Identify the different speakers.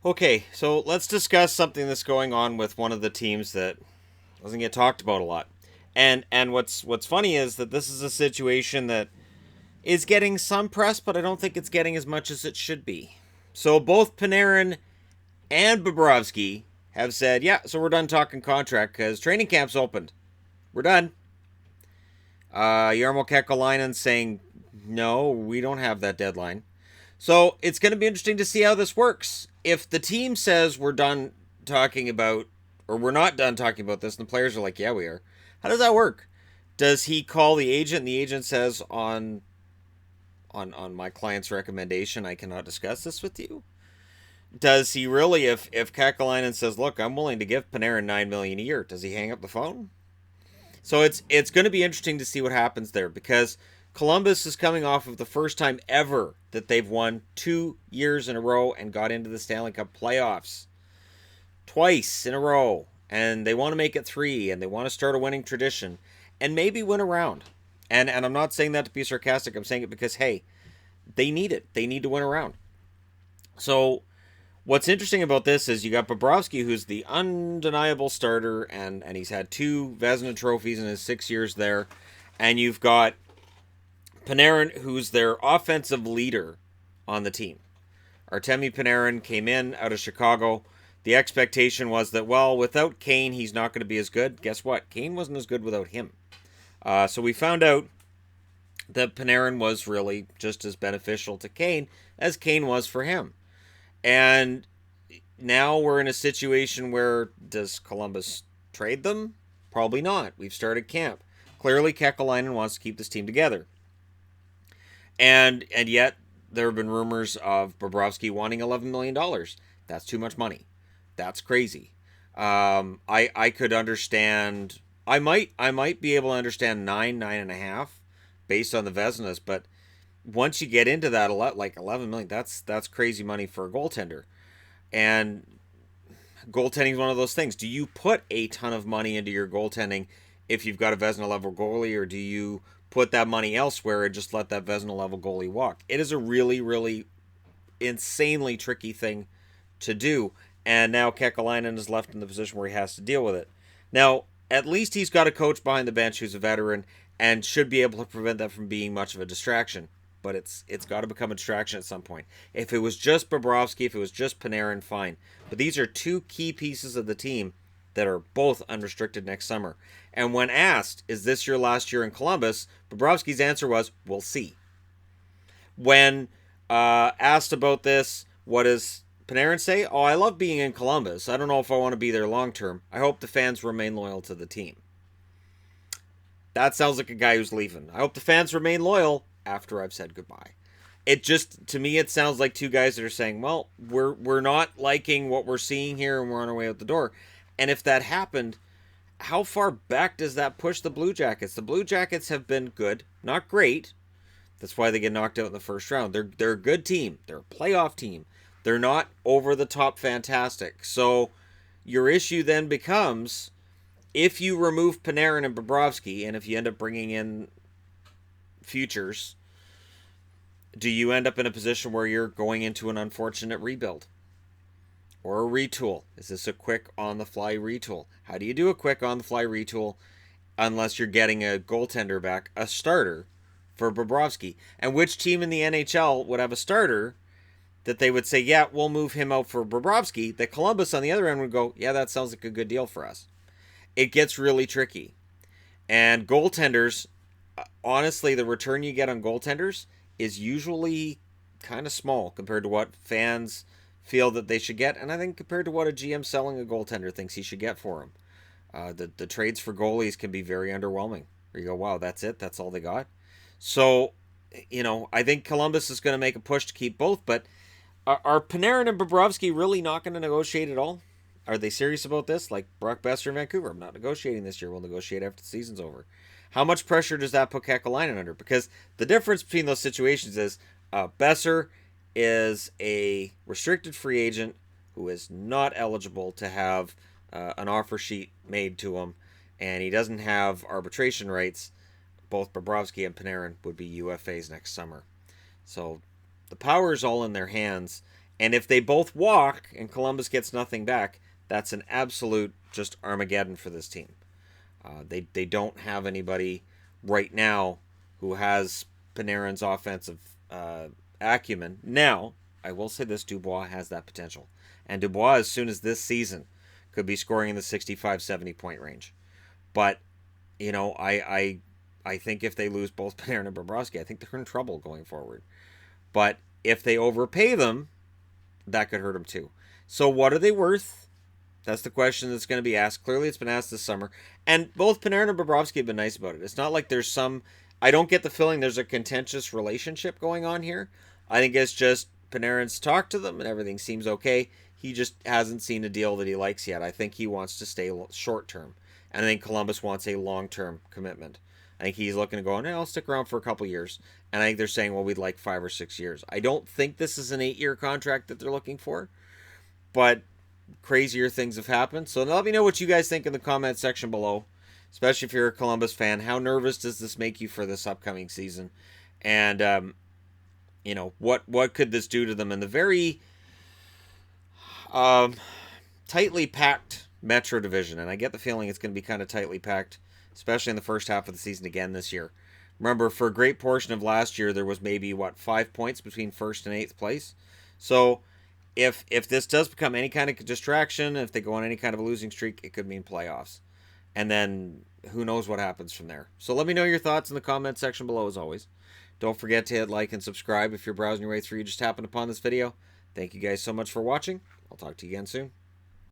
Speaker 1: Okay, so let's discuss something that's going on with one of the teams that doesn't get talked about a lot. And what's funny is that this is a situation that is getting some press, but I don't think it's getting as much as it should be. So both Panarin and Bobrovsky have said, yeah, so we're done talking contract because training camp's opened. We're done. Jarmo Kekalainen saying, no, we don't have that deadline. So it's going to be interesting to see how this works. If the team says we're done talking about, or we're not done talking about this, and the players are like, yeah, we are, how does that work? Does he call the agent, and the agent says, on my client's recommendation, I cannot discuss this with you? Does he really, if Kekalainen says, look, I'm willing to give Panarin $9 million a year, does he hang up the phone? So it's going to be interesting to see what happens there because Columbus is coming off of the first time ever that they've won 2 years in a row and got into the Stanley Cup playoffs twice in a row, and they want to make it three, and they want to start a winning tradition, and maybe win a round. And I'm not saying that to be sarcastic. I'm saying it because hey, they need it. They need to win a round. So what's interesting about this is you got Bobrovsky, who's the undeniable starter, and he's had two Vezina trophies in his 6 years there. And you've got Panarin, who's their offensive leader on the team. Artemi Panarin came in out of Chicago. The expectation was that, well, without Kane, he's not going to be as good. Guess what? Kane wasn't as good without him. So we found out that Panarin was really just as beneficial to Kane as Kane was for him. And now we're in a situation where does Columbus trade them? Probably not. We've started camp. Clearly, Kekalainen wants to keep this team together. And yet there have been rumors of Bobrovsky wanting $11 million. That's too much money. That's crazy. I could understand. I might be able to understand 9.5, based on the Vezinas, but once you get into that, a lot like 11 million, that's crazy money for a goaltender. And goaltending is one of those things. Do you put a ton of money into your goaltending if you've got a Vezina level goalie, or do you put that money elsewhere and just let that Vezina level goalie walk? It is a really, really insanely tricky thing to do. And now Kekalainen is left in the position where he has to deal with it. Now, at least he's got a coach behind the bench who's a veteran and should be able to prevent that from being much of a distraction. But it's got to become a distraction at some point. If it was just Bobrovsky, if it was just Panarin, fine. But these are two key pieces of the team that are both unrestricted next summer. And when asked, is this your last year in Columbus, Bobrovsky's answer was, we'll see. When asked about this, what does Panarin say? Oh, I love being in Columbus. I don't know if I want to be there long term. I hope the fans remain loyal to the team. That sounds like a guy who's leaving. I hope the fans remain loyal after I've said goodbye. It just, to me, it sounds like two guys that are saying, well, we're not liking what we're seeing here and we're on our way out the door. And if that happened, how far back does that push the Blue Jackets? The Blue Jackets have been good, not great. That's why they get knocked out in the first round. They're a good team. They're a playoff team. They're not over the top fantastic. So your issue then becomes, if you remove Panarin and Bobrovsky, and if you end up bringing in futures, do you end up in a position where you're going into an unfortunate rebuild or a retool? Is this a quick on the fly retool? How do you do a quick on the fly retool unless you're getting a goaltender back, a starter for Bobrovsky? And which team in the NHL would have a starter that they would say, yeah, we'll move him out for Bobrovsky? That Columbus on the other end would go, yeah, that sounds like a good deal for us. It gets really tricky. And goaltenders, honestly, the return you get on goaltenders is usually kind of small compared to what fans feel that they should get, and I think compared to what a GM selling a goaltender thinks he should get for him. The trades for goalies can be very underwhelming. Where you go, wow, that's it? That's all they got? So, I think Columbus is going to make a push to keep both, but are Panarin and Bobrovsky really not going to negotiate at all? Are they serious about this? Like Brock Besser in Vancouver, I'm not negotiating this year. We'll negotiate after the season's over. How much pressure does that put Kekalainen under? Because the difference between those situations is Besser is a restricted free agent who is not eligible to have an offer sheet made to him, and he doesn't have arbitration rights. Both Bobrovsky and Panarin would be UFAs next summer. So the power is all in their hands, And if they both walk and Columbus gets nothing back, that's an absolute just Armageddon for this team. They don't have anybody right now who has Panarin's offensive acumen. Now, I will say this, Dubois has that potential. And Dubois, as soon as this season, could be scoring in the 65, 70 point range. But, you know, I think if they lose both Panarin and Bobrovsky, I think they're in trouble going forward. But if they overpay them, that could hurt them too. So what are they worth? That's the question that's going to be asked. Clearly, it's been asked this summer. And both Panarin and Bobrovsky have been nice about it. It's not like there's some... I don't get the feeling there's a contentious relationship going on here. I think it's just Panarin's talked to them and everything seems okay. He just hasn't seen a deal that he likes yet. I think he wants to stay short term. And I think Columbus wants a long-term commitment. I think he's looking to go, no, I'll stick around for a couple years. And I think they're saying, well, we'd like 5 or 6 years. I don't think this is an 8-year contract that they're looking for. But crazier things have happened. So let me know what you guys think in the comment section below. Especially if you're a Columbus fan. How nervous does this make you for this upcoming season? And, you know, what could this do to them in the very tightly packed Metro Division? And I get the feeling it's going to be kind of tightly packed, especially in the first half of the season again this year. Remember, for a great portion of last year, there was maybe, 5 points between first and 8th place. So if this does become any kind of distraction, if they go on any kind of a losing streak, it could mean playoffs. And then who knows what happens from there. So let me know your thoughts in the comment section below as always. Don't forget to hit like and subscribe if you're browsing your way through. You just happened upon this video. Thank you guys so much for watching. I'll talk to you again soon.